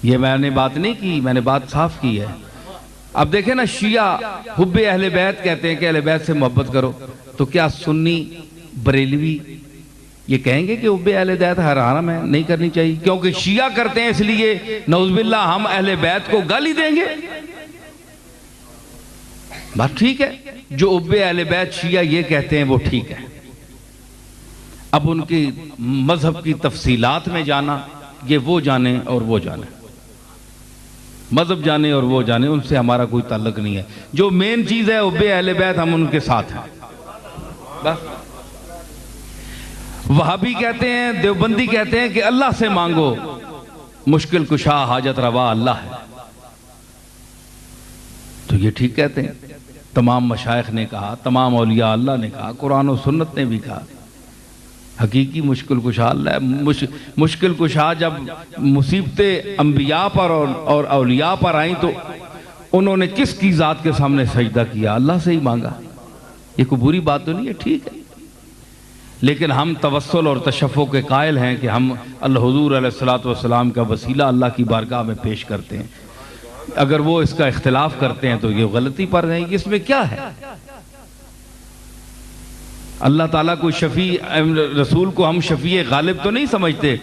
ये मैंने बात नहीं की, मैंने बात साफ की है। अब देखें ना, शिया हुब्बे अहले बैत कहते हैं कि अहले बैत से मोहब्बत करो, तो क्या सुन्नी बरेलवी ये कहेंगे कि हुब्बे अहले बैत हराम है, नहीं करनी चाहिए क्योंकि शिया करते हैं इसलिए नौजुबिल्लाह हम अहले बैत को गाली देंगे? बात ठीक है, जो हुब्बे अहले बैत शिया ये कहते हैं वो ठीक है। अब उनकी मजहब की तफसीलात में जाना, ये वो जाने और वो जाने, मजहब जाने और वो जाने, उनसे हमारा कोई ताल्लुक नहीं है। जो मेन चीज है हुब्बे अहले बैत, हम उनके साथ हैं बस। वहाबी कहते हैं, देवबंदी कहते हैं कि अल्लाह से मांगो, मुश्किल कुशा हाजत रवा अल्लाह है, तो ये ठीक कहते हैं। तमाम मशाइख ने कहा, तमाम औलिया अल्लाह ने कहा, कुरान और सुन्नत ने भी कहा, हकीकी मुश्किल कुशा अल्लाह है। मुश्किल कुशा जब मुसीबतें अंबिया पर और औलिया पर आई तो उन्होंने किसकी ज़ात के सामने सजदा किया? अल्लाह से ही मांगा। ये कोई बुरी बात तो नहीं है, ठीक है। लेकिन हम तवस्सुल और तशफ़्फ़ु के कायल हैं कि हम अल्लाह हुज़ूर अलैहिस्सलातु वस्सलाम का वसीला अल्लाह की बारगाह में पेश करते हैं। अगर वो इसका इख्तिलाफ करते हैं तो ये गलती पर नहीं, इसमें क्या है? अल्लाह ताला कोई शफी, रसूल को हम शफी गालिब तो नहीं समझते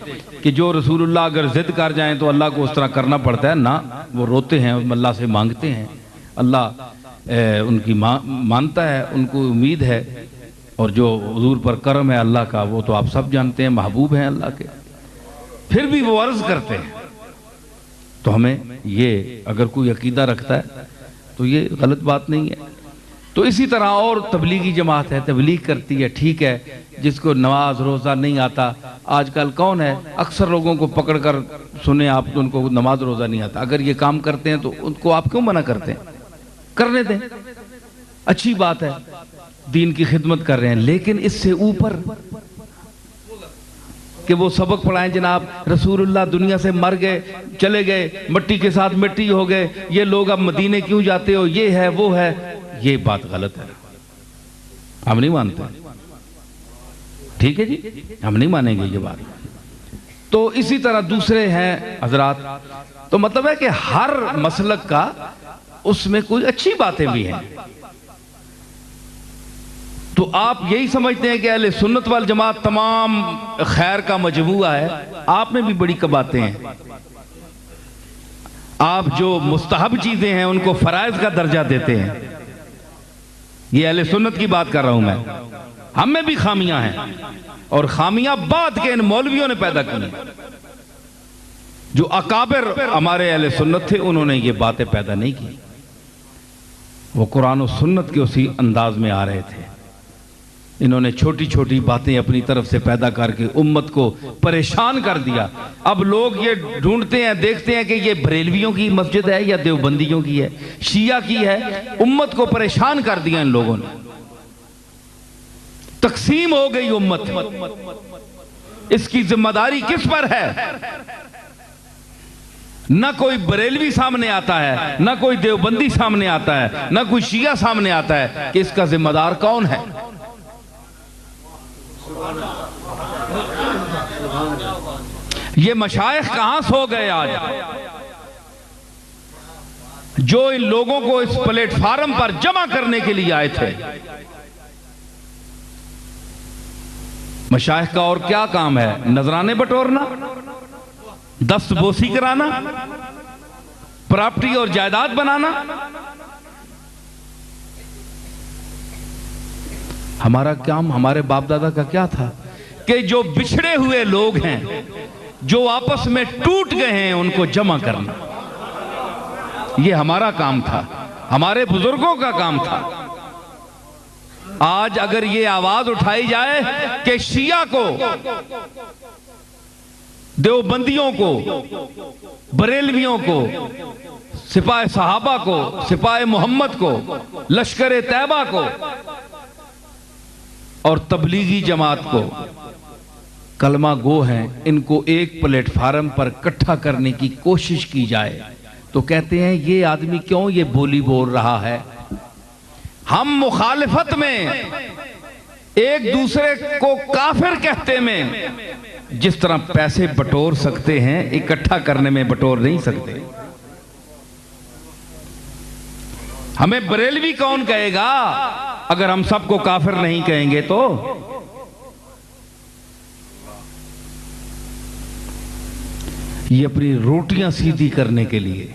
कि जो रसूलुल्लाह अगर जिद कर जाएं तो अल्लाह को उस तरह करना पड़ता है ना। वो रोते हैं, अल्लाह से मांगते हैं, अल्लाह उनकी मानता है, उनको उम्मीद है। और जो हुजूर पर करम है अल्लाह का, वो तो आप सब जानते हैं, महबूब हैं अल्लाह के, फिर भी वो अर्ज करते हैं। तो हमें ये अगर कोई अकीदा रखता है तो ये गलत बात नहीं है। तो इसी तरह और तबलीगी जमात है, तबलीग करती है, ठीक है। जिसको नमाज रोज़ा नहीं आता, आजकल कौन है, अक्सर लोगों को पकड़ कर सुने आप तो उनको नमाज रोज़ा नहीं आता। अगर ये काम करते हैं तो उनको आप क्यों मना करते हैं? करने दें, अच्छी बात है, दीन की खिदमत कर रहे हैं। लेकिन इससे ऊपर कि वो सबक पढ़ाएं, जनाब रसूलुल्लाह दुनिया से मर गए, चले गए, मिट्टी के साथ मिट्टी हो गए, ये लोग अब मदीने क्यों जाते हो, ये है वो है, ये बात गलत है, हम नहीं मानते। ठीक है जी, हम नहीं मानेंगे ये बात। तो इसी तरह दूसरे हैं हजरात, तो मतलब है कि हर मसलक का उसमें कोई अच्छी बातें भी हैं। तो आप यही समझते हैं कि अहले सुन्नत वल जमात तमाम खैर का मजमूआ है? आप में भी बड़ी कबातें हैं। आप जो मुस्तहब चीजें हैं उनको फराइज का दर्जा देते हैं। ये अहले सुन्नत की बात कर रहा हूं मैं। हम में भी खामियां हैं और खामियां बाद के इन मौलवियों ने पैदा की। जो अकाबिर हमारे अहले सुन्नत थे उन्होंने ये बातें पैदा नहीं की, वो कुरान और सुन्नत के उसी अंदाज में आ रहे थे। इन्होंने छोटी छोटी बातें अपनी तरफ से पैदा करके उम्मत को परेशान कर दिया। अब लोग ये ढूंढते हैं, देखते हैं कि ये बरेलवियों की मस्जिद है या देवबंदियों की है, शिया की है। उम्मत को परेशान कर दिया इन लोगों ने, तकसीम हो गई उम्मत। इसकी जिम्मेदारी किस पर है? ना कोई बरेलवी सामने आता है, ना कोई देवबंदी सामने आता है, ना कोई शिया सामने आता है कि इसका जिम्मेदार कौन है। ये मशाइख कहां सो गए आज, जो इन लोगों को इस प्लेटफार्म पर जमा करने के लिए आए थे। मशाइख का और क्या काम है? नजराने बटोरना, दस्त बोसी कराना, प्रॉपर्टी और जायदाद बनाना। हमारा काम, हमारे बाप दादा का क्या था कि जो बिछड़े हुए लोग हैं, जो आपस में टूट गए हैं, उनको जमा करना। ये हमारा काम था, हमारे बुजुर्गों का काम था। आज अगर ये आवाज उठाई जाए कि शिया को, देवबंदियों को, बरेलवियों को, सिपाही सहाबा को, सिपाही मोहम्मद को, लश्कर तैयबा को और तबलीगी जमात को कलमा गो हैं, इनको एक प्लेटफार्म पर इकट्ठा करने की कोशिश की जाए तो कहते हैं ये आदमी क्यों ये बोली बोल रहा है। हम मुखालिफत में एक दूसरे को काफिर कहते में जिस तरह पैसे बटोर सकते हैं, इकट्ठा करने में बटोर नहीं सकते। हमें बरेलवी कौन कहेगा अगर हम सबको काफिर नहीं कहेंगे तो? ये अपनी रोटियां सीधी करने के लिए,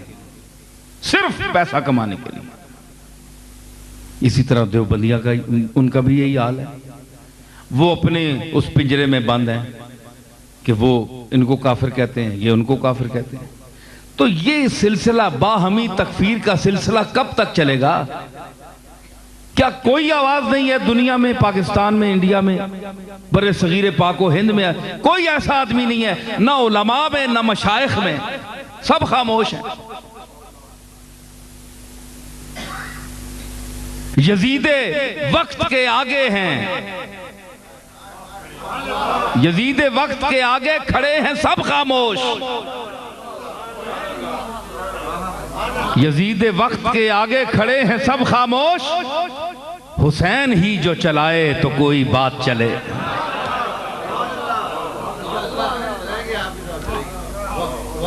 सिर्फ पैसा कमाने के लिए। इसी तरह देवबंदिया का उनका भी यही हाल है। वो अपने उस पिंजरे में बंद हैं कि वो इनको काफिर कहते हैं, ये उनको काफिर कहते हैं। तो ये सिलसिला बाहमी तकफीर का सिलसिला कब तक चलेगा? क्या कोई आवाज नहीं है दुनिया में, पाकिस्तान में, इंडिया में, बड़े सगीरे पाको हिंद में कोई ऐसा आदमी नहीं है, ना उलमा में ना मशाइख में, सब खामोश हैं। यजीदे वक्त के आगे हैं, यजीदे वक्त के आगे खड़े हैं सब खामोश। यजीदे वक्त के आगे खड़े हैं सब खामोश। हुसैन ही जो चलाए तो कोई बात चले।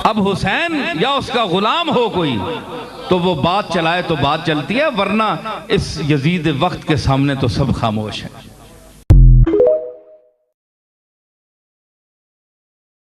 अब हुसैन या उसका गुलाम हो कोई तो वो बात चलाए तो बात चलती है, वरना इस यजीद वक्त के सामने तो सब खामोश है।